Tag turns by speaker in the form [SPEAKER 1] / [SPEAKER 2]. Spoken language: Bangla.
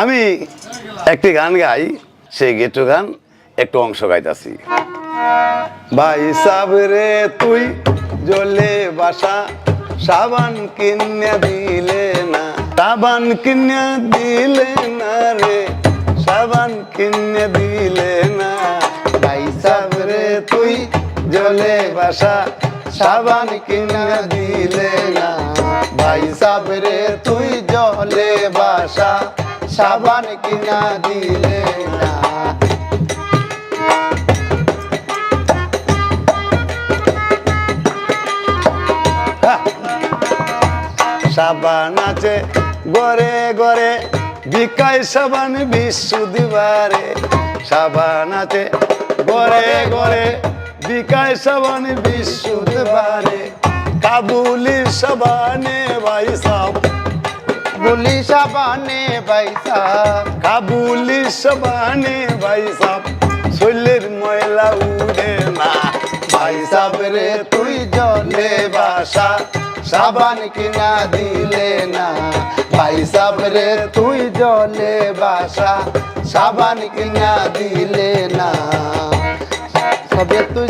[SPEAKER 1] আমি একটি গান গাই, সেই গেটো গান একটু অংশ গাইতাছি। ভাই সাবরে তুই জলে বাসা, সাবান কিনে দিলে না, সাবান কিনে দিলে না রে, সাবান কিনে দিলে না। ভাই সাবরে তুই জলে বাসা, সাবান কিনে দিলে না। ভাই সাবরে তুই জলে বাসা, সাবান কিনা দিলে না। সাবান আছে গরে গরে, বিকায় সাবান বৃহস্পতিবারে। সাবান আছে গরে গরে, বিকায় সাবান বৃহস্পতিবারে। কাবুলি সাবানে ভাই সাব,
[SPEAKER 2] গুলি সাবানে ভাই সাব,
[SPEAKER 1] কাবুলি সাবানে ভাই সাব, শরীরের ময়লা উড়ে না।
[SPEAKER 2] ভাই সাবরে তুই জলে বাসা, সাবান কিনা দিলে না। ভাই সাবরে তুই জলে বাসা, সাবান কিনা দিলে না। সবে তুই